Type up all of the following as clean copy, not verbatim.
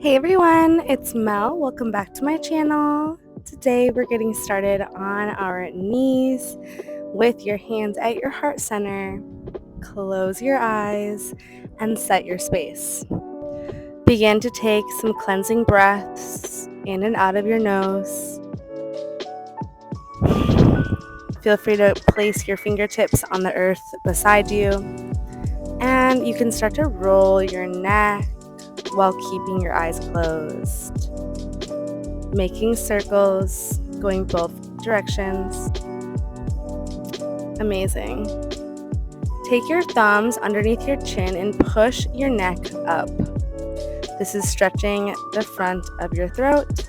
Hey everyone, it's Mel. Welcome back to my channel. Today we're getting started on our knees with your hands at your heart center. Close your eyes and set your space. Begin to take some cleansing breaths in and out of your nose. Feel free to place your fingertips on the earth beside you, and you can start to roll your neck while keeping your eyes closed, making circles going both directions. Amazing. Take your thumbs underneath your chin and push your neck up. This is stretching the front of your throat.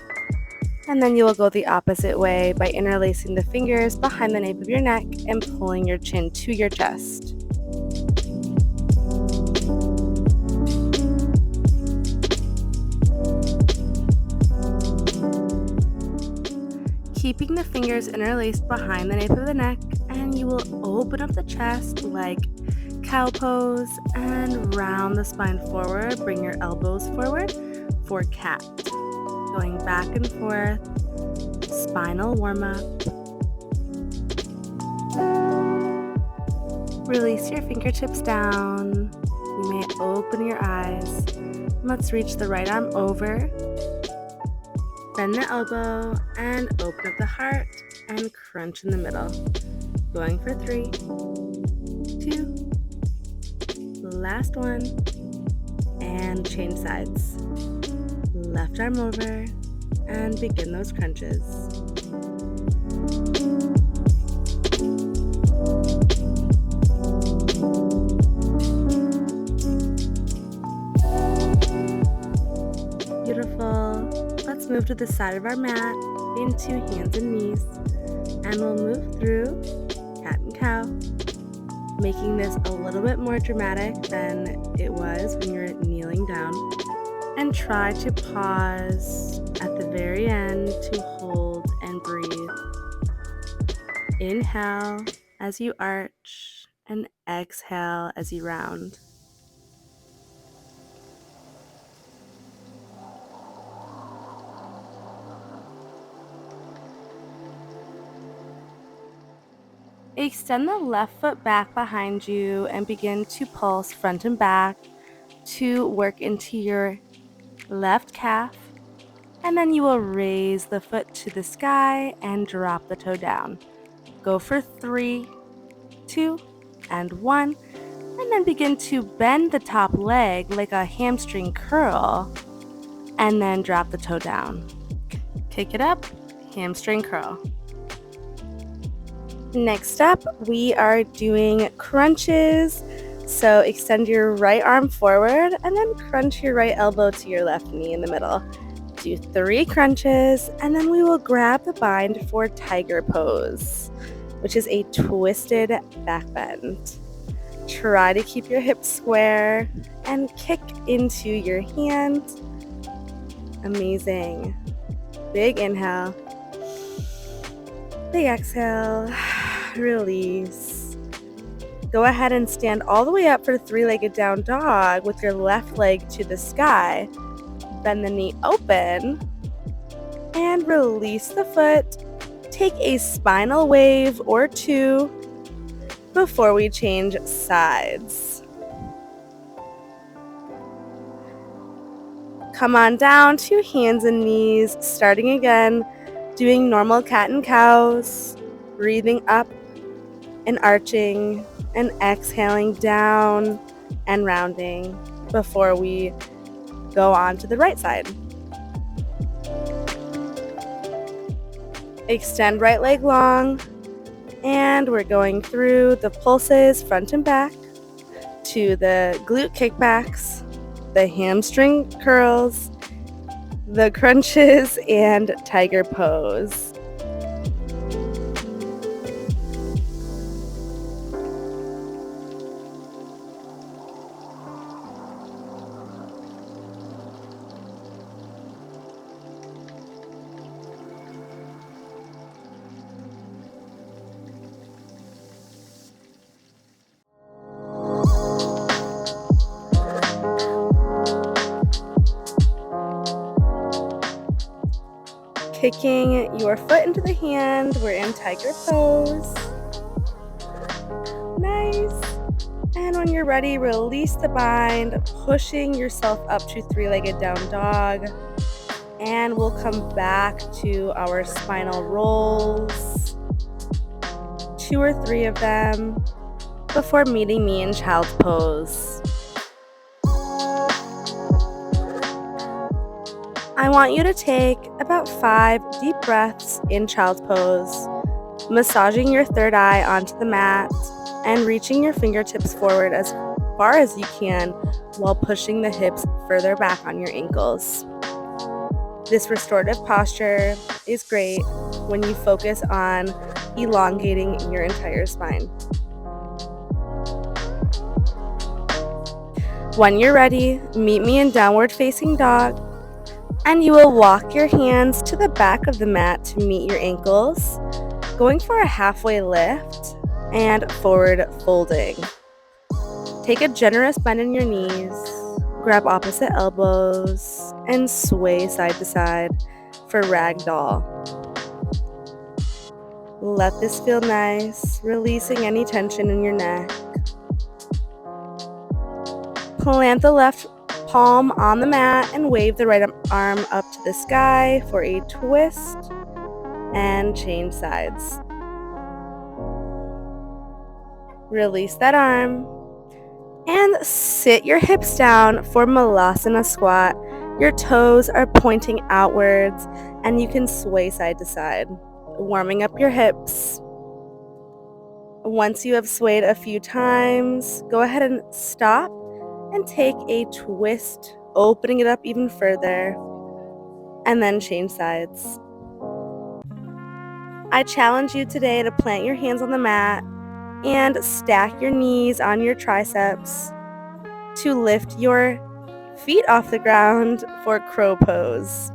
And then you will go the opposite way by interlacing the fingers behind the nape of your neck and pulling your chin to your chest. Keeping the fingers interlaced behind the nape of the neck, and you will open up the chest like cow pose and round the spine forward. Bring your elbows forward for cat. Going back and forth, spinal warm up. Release your fingertips down. You may open your eyes. Let's reach the right arm over. Bend the elbow and open up the heart and crunch in the middle. Going for 3, 2, last one, and change sides. Left arm over and begin those crunches. Beautiful. Let's move to the side of our mat into hands and knees, and we'll move through cat and cow, making this a little bit more dramatic than it was when you're kneeling down. And try to pause at the very end to hold and breathe. Inhale as you arch and exhale as you round. Extend the left foot back behind you and begin to pulse front and back to work into your left calf, and then you will raise the foot to the sky and drop the toe down. Go for 3, 2, and 1, and then begin to bend the top leg like a hamstring curl, and then drop the toe down. Kick it up, hamstring curl. Next up, we are doing crunches. So extend your right arm forward and then crunch your right elbow to your left knee in the middle. Do 3 crunches, and then we will grab the bind for tiger pose, which is a twisted back bend. Try to keep your hips square and kick into your hands. Amazing. Big inhale. Big exhale. Release. Go ahead and stand all the way up for 3-legged down dog with your left leg to the sky. Bend the knee open and release the foot. Take a spinal wave or 2 before we change sides. Come on down to hands and knees, starting again, doing normal cat and cows, breathing up and arching and exhaling down and rounding before we go on to the right side. Extend right leg long, and we're going through the pulses front and back to the glute kickbacks, the hamstring curls, the crunches, and tiger pose. Taking your foot into the hand, we're in tiger pose. Nice. And when you're ready, release the bind, pushing yourself up to three-legged down dog. And we'll come back to our spinal rolls, 2 or 3 of them, before meeting me in child's pose. I want you to take about 5 deep breaths in child's pose, massaging your third eye onto the mat and reaching your fingertips forward as far as you can while pushing the hips further back on your ankles. This restorative posture is great when you focus on elongating your entire spine. When you're ready, meet me in downward facing dog, and you will walk your hands to the back of the mat to meet your ankles, going for a halfway lift and forward folding. Take a generous bend in your knees, grab opposite elbows, and sway side to side for ragdoll. Let this feel nice, releasing any tension in your neck. Plant the left palm on the mat and wave the right arm up to the sky for a twist and change sides. Release that arm and sit your hips down for Malasana squat. Your toes are pointing outwards and you can sway side to side, warming up your hips. Once you have swayed a few times, go ahead and stop and take a twist, opening it up even further, and then change sides. I challenge you today to plant your hands on the mat and stack your knees on your triceps to lift your feet off the ground for crow pose.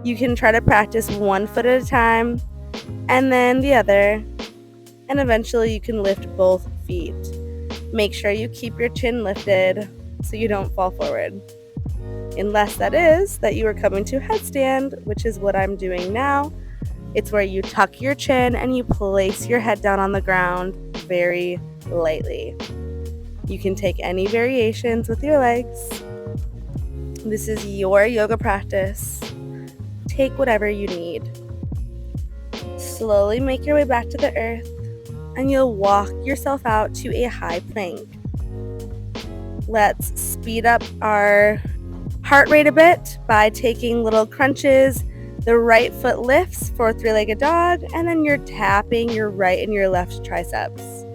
You can try to practice one foot at a time and then the other, and eventually you can lift both feet. Make sure you keep your chin lifted so you don't fall forward. Unless that is that you are coming to a headstand, which is what I'm doing now. It's where you tuck your chin and you place your head down on the ground very lightly. You can take any variations with your legs. This is your yoga practice. Take whatever you need. Slowly make your way back to the earth and you'll walk yourself out to a high plank. Let's speed up our heart rate a bit by taking little crunches. The right foot lifts for three-legged dog, and then you're tapping your right and your left triceps.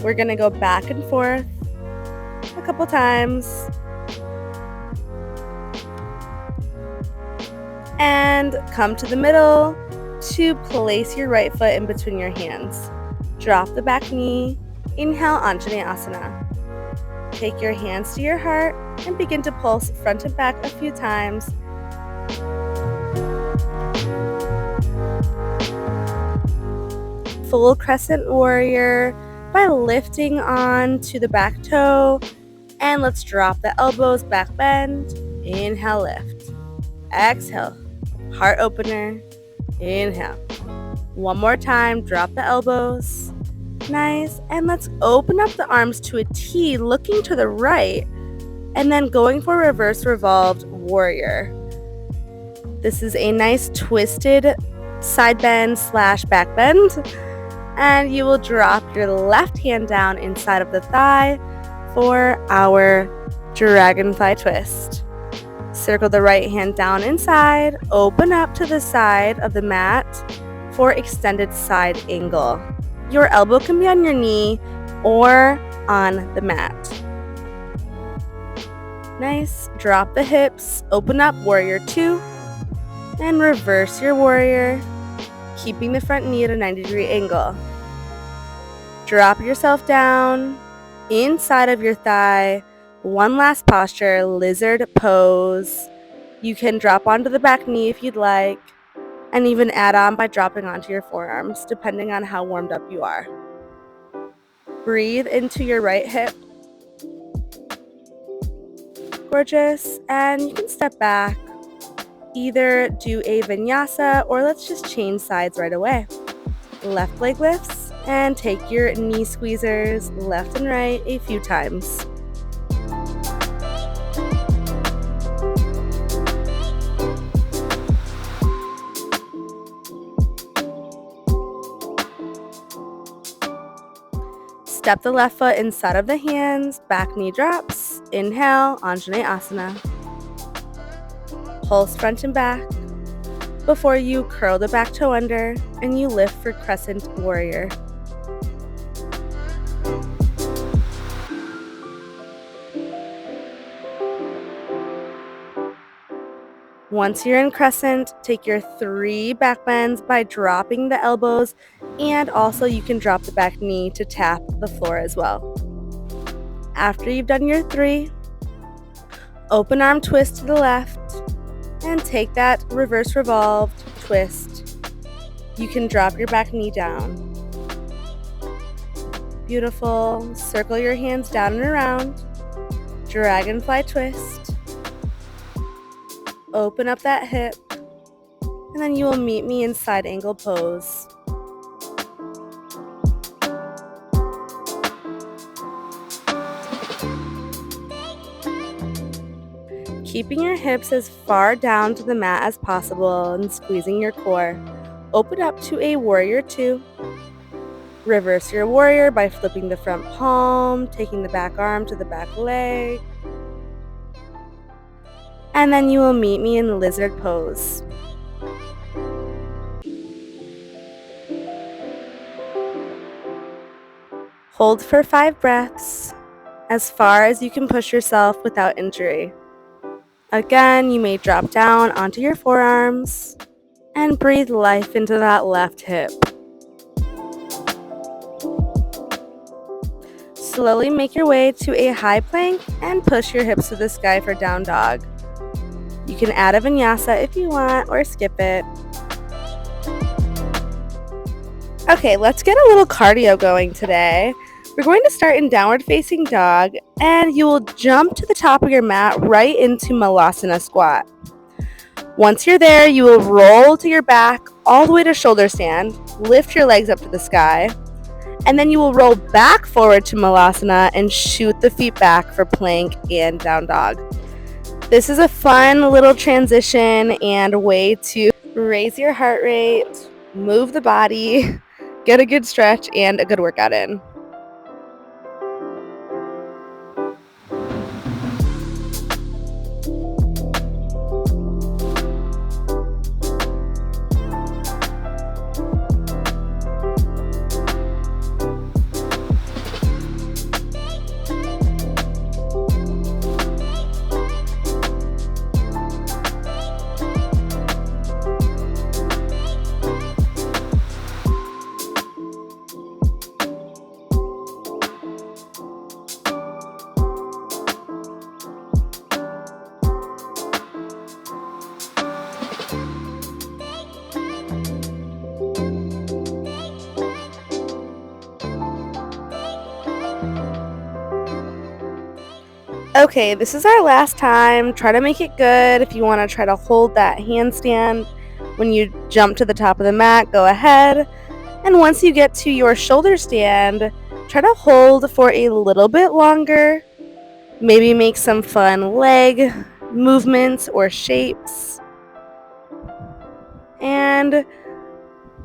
We're going to go back and forth a couple times. And come to the middle to place your right foot in between your hands. Drop the back knee. Inhale, Anjaneyasana. Take your hands to your heart and begin to pulse front and back a few times. Full crescent warrior by lifting on to the back toe. And let's drop the elbows, back bend. Inhale, lift. Exhale, heart opener. Inhale. One more time, drop the elbows. Nice. And let's open up the arms to a T, looking to the right, and then going for reverse revolved warrior. This is a nice twisted side bend / back bend, and you will drop your left hand down inside of the thigh for our dragonfly twist. Circle the right hand down inside, open up to the side of the mat for extended side angle. Your elbow can be on your knee or on the mat. Nice. Drop the hips, open up warrior 2, and reverse your warrior, keeping the front knee at a 90-degree angle. Drop yourself down inside of your thigh. One last posture, lizard pose. You can drop onto the back knee if you'd like, and even add on by dropping onto your forearms, depending on how warmed up you are. Breathe into your right hip. Gorgeous. And you can step back. either do a vinyasa or let's just change sides right away. Left leg lifts and take your knee squeezers left and right a few times. Step the left foot inside of the hands, back knee drops, inhale, Anjaneyasana. Pulse front and back before you curl the back toe under and you lift for crescent warrior. Once you're in crescent, take your 3 back bends by dropping the elbows, and also you can drop the back knee to tap the floor as well. After you've done your 3, open arm twist to the left and take that reverse revolved twist. You can drop your back knee down. Beautiful. Circle your hands down and around. Dragonfly twist. Open up that hip, and then you will meet me in side angle pose. Keeping your hips as far down to the mat as possible and squeezing your core. Open up to a warrior 2. Reverse your warrior by flipping the front palm, taking the back arm to the back leg. And then you will meet me in lizard pose. Hold for 5 breaths, as far as you can push yourself without injury. Again, you may drop down onto your forearms and breathe life into that left hip. Slowly make your way to a high plank and push your hips to the sky for down dog. You can add a vinyasa if you want or skip it. Okay, let's get a little cardio going today. We're going to start in downward facing dog, and you will jump to the top of your mat right into Malasana squat. Once you're there, you will roll to your back all the way to shoulder stand, lift your legs up to the sky, and then you will roll back forward to Malasana and shoot the feet back for plank and down dog. This is a fun little transition and a way to raise your heart rate, move the body, get a good stretch, and a good workout in. Okay, this is our last time. Try to make it good. If you want to try to hold that handstand when you jump to the top of the mat, go ahead. And once you get to your shoulder stand, try to hold for a little bit longer. Maybe make some fun leg movements or shapes. And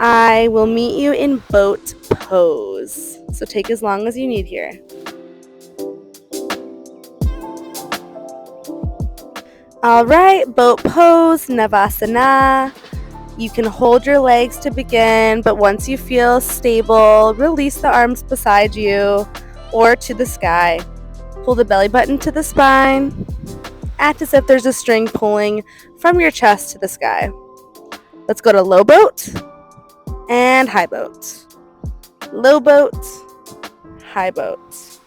I will meet you in boat pose. So take as long as you need here. Alright, boat pose, Navasana. You can hold your legs to begin, but once you feel stable, release the arms beside you or to the sky. Pull the belly button to the spine. Act as if there's a string pulling from your chest to the sky. Let's go to low boat and high boat. Low boat, high boat.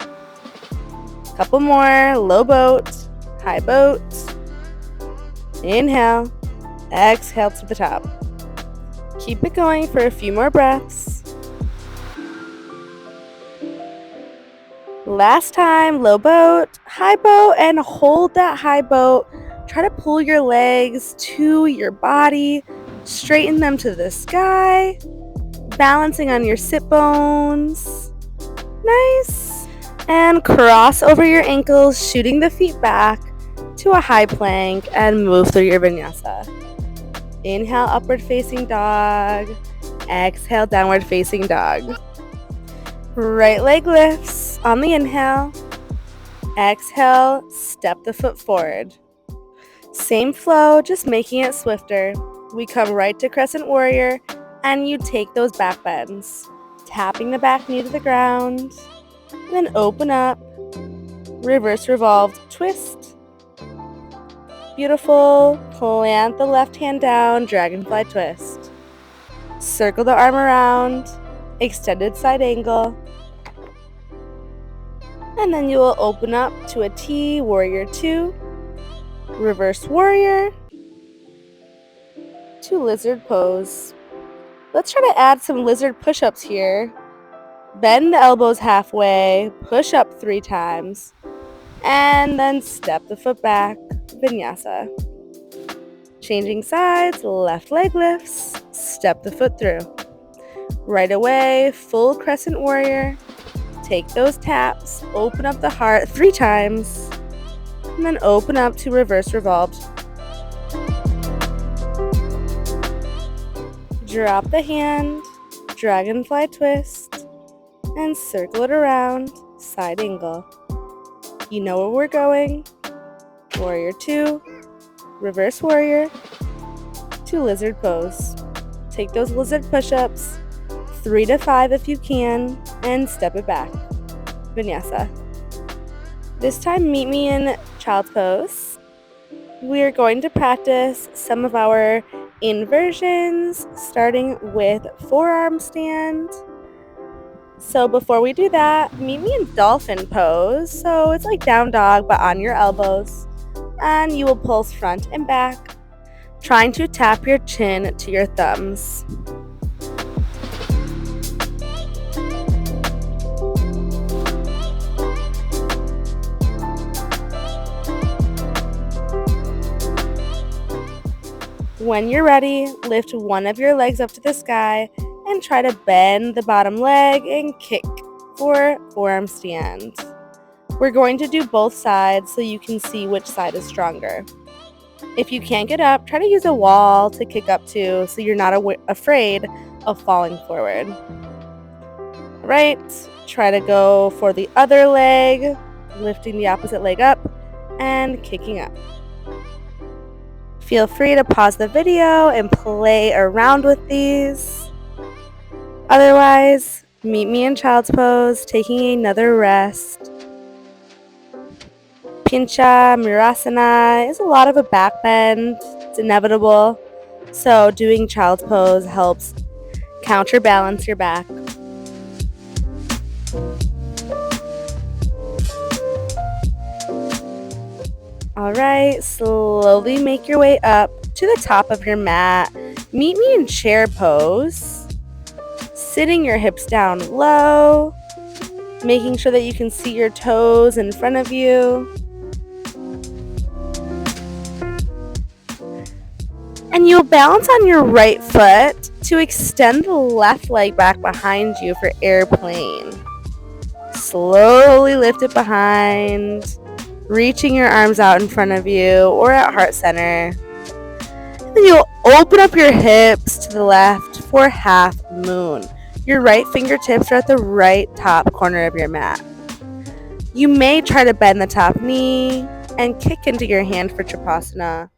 Couple more, low boat, high boat. Inhale, exhale to the top. Keep it going for a few more breaths. Last time, low boat, high boat, and hold that high boat Try to pull your legs to your body, straighten them to the sky, balancing on your sit bones. Nice. And cross over your ankles, shooting the feet back to a high plank and move through your vinyasa. Inhale, upward facing dog. Exhale, downward facing dog. Right leg lifts on the inhale. Exhale, step the foot forward. Same flow, just making it swifter. We come right to crescent warrior, and you take those back bends, tapping the back knee to the ground, and then open up, reverse revolved twist. Beautiful. Plant the left hand down, dragonfly twist. Circle the arm around, extended side angle. And then you will open up to a T, warrior 2, reverse warrior, to lizard pose. Let's try to add some lizard push-ups here. Bend the elbows halfway, push up 3 times, and then step the foot back, vinyasa. Changing sides, left leg lifts, step the foot through. Right away, full crescent warrior. Take those taps, open up the heart 3 times, and then open up to reverse revolved. Drop the hand, dragonfly twist, and circle it around, side angle. You know where we're going. Warrior 2, reverse warrior, to lizard pose. Take those lizard push-ups, 3 to 5 if you can, and step it back. Vinyasa. This time, meet me in child's pose. We're going to practice some of our inversions, starting with forearm stand. So before we do that, meet me in dolphin pose. So it's like down dog, but on your elbows. And you will pulse front and back, trying to tap your chin to your thumbs. When you're ready, lift one of your legs up to the sky and try to bend the bottom leg and kick for forearm stand. We're going to do both sides so you can see which side is stronger. If you can't get up, try to use a wall to kick up to so you're not afraid of falling forward. Right, try to go for the other leg, lifting the opposite leg up and kicking up. Feel free to pause the video and play around with these. Otherwise, meet me in child's pose, taking another rest. Pincha Murasana is a lot of a back bend. It's inevitable. So doing child's pose helps counterbalance your back. Alright, slowly make your way up to the top of your mat. Meet me in chair pose. Sitting your hips down low, making sure that you can see your toes in front of you. And you'll balance on your right foot to extend the left leg back behind you for airplane. Slowly lift it behind, reaching your arms out in front of you or at heart center. Then you'll open up your hips to the left for half moon. Your right fingertips are at the right top corner of your mat. You may try to bend the top knee and kick into your hand for Trikonasana.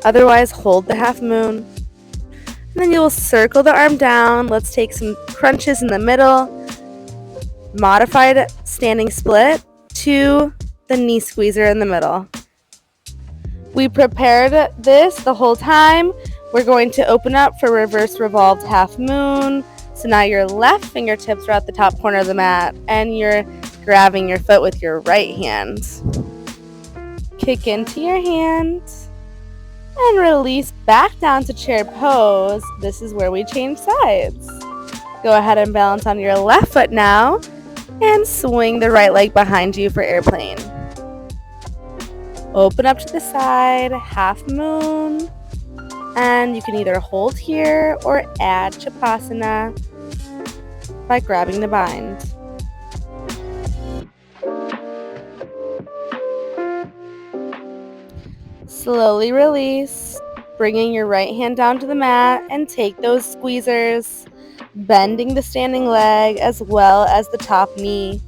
Otherwise, hold the half moon. And then you'll circle the arm down. Let's take some crunches in the middle. Modified standing split to the knee squeezer in the middle. We prepared this the whole time. We're going to open up for reverse revolved half moon. So now your left fingertips are at the top corner of the mat and you're grabbing your foot with your right hand. Kick into your hand and release back down to chair pose. This is where we change sides. Go ahead and balance on your left foot now and swing the right leg behind you for airplane. Open up to the side, half moon, and you can either hold here or add Chapasana by grabbing the bind. Slowly release, bringing your right hand down to the mat and take those squeezers, bending the standing leg as well as the top knee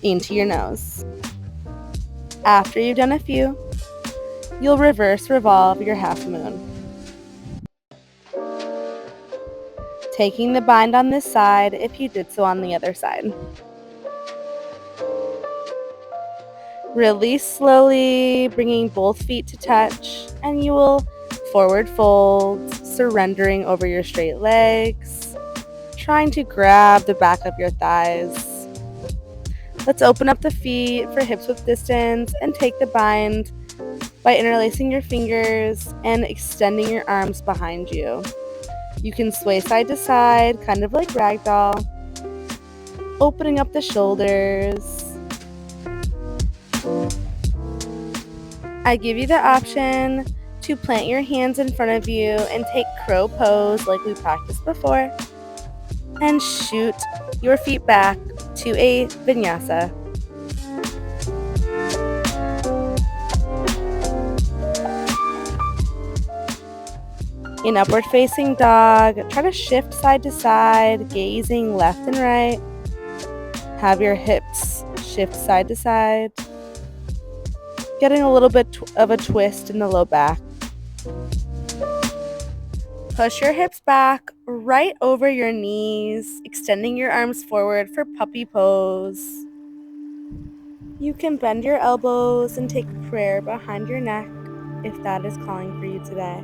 into your nose. After you've done a few, you'll reverse revolve your half moon. Taking the bind on this side if you did so on the other side. Release slowly, bringing both feet to touch, and you will forward fold, surrendering over your straight legs, trying to grab the back of your thighs. Let's open up the feet for hips width distance and take the bind by interlacing your fingers and extending your arms behind you. You can sway side to side, kind of like ragdoll, opening up the shoulders. I give you the option to plant your hands in front of you and take crow pose like we practiced before, and shoot your feet back to a Vinyasa. In upward facing dog, try to shift side to side, gazing left and right. Have your hips shift side to side, getting a little bit of a twist in the low back. Push your hips back right over your knees, extending your arms forward for puppy pose. You can bend your elbows and take prayer behind your neck if that is calling for you today.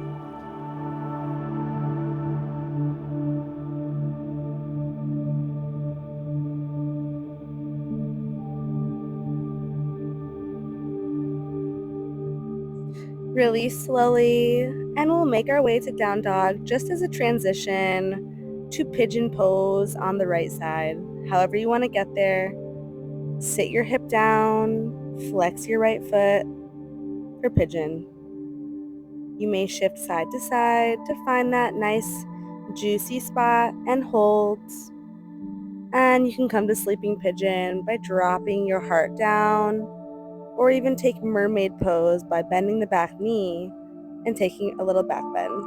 Release slowly, and we'll make our way to down dog just as a transition to pigeon pose on the right side. However you want to get there, sit your hip down, flex your right foot for pigeon. You may shift side to side to find that nice juicy spot and hold. And you can come to sleeping pigeon by dropping your heart down, or even take mermaid pose by bending the back knee and taking a little back bend.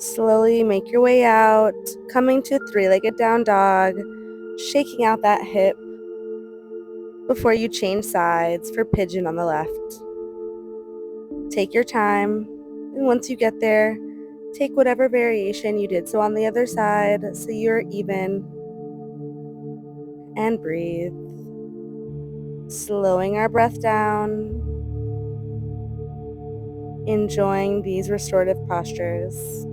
Slowly make your way out, coming to three-legged down dog, shaking out that hip before you change sides for pigeon on the left. Take your time, and once you get there, take whatever variation you did so on the other side so you're even, and breathe. Slowing our breath down, enjoying these restorative postures.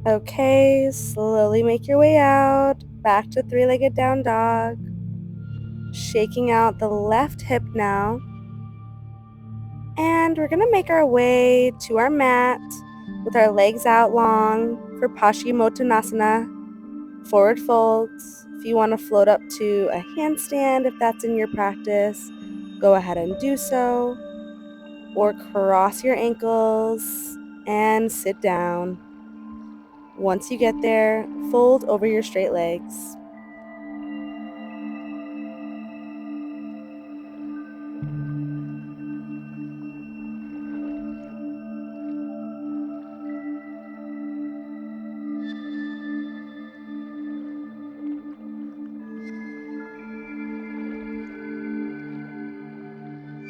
Okay, slowly make your way out, back to three-legged down dog. Shaking out the left hip now. And we're gonna make our way to our mat with our legs out long for Paschimottanasana, forward folds. If you want to float up to a handstand, if that's in your practice, go ahead and do so. Or cross your ankles and sit down. Once you get there, fold over your straight legs.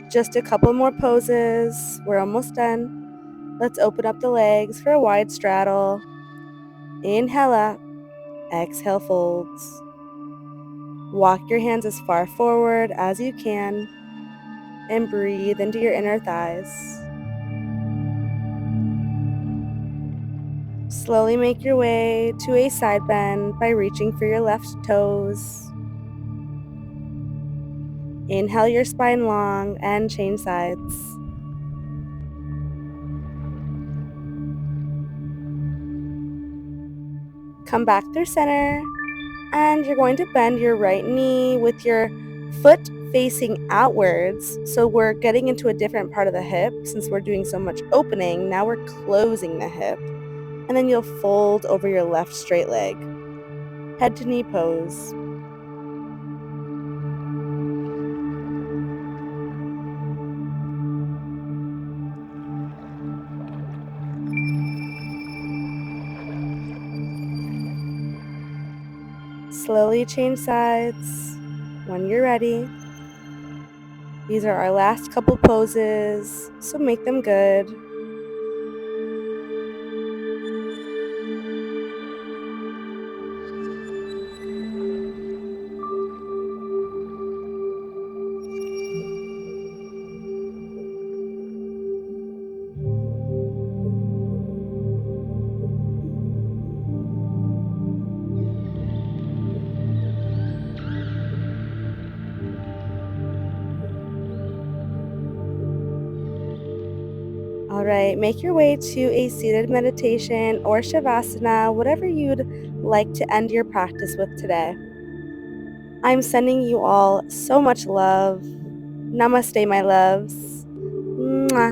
Just a couple more poses. We're almost done. Let's open up the legs for a wide straddle. Inhale up, exhale folds. Walk your hands as far forward as you can and breathe into your inner thighs. Slowly make your way to a side bend by reaching for your left toes. Inhale your spine long and change sides. Come back through center, and you're going to bend your right knee with your foot facing outwards. So we're getting into a different part of the hip since we're doing so much opening. Now we're closing the hip. And then you'll fold over your left straight leg. Head to knee pose. Slowly change sides when you're ready. These are our last couple poses, so make them good. All right, make your way to a seated meditation or shavasana, whatever you'd like to end your practice with today. I'm sending you all so much love. Namaste, my loves. Mwah.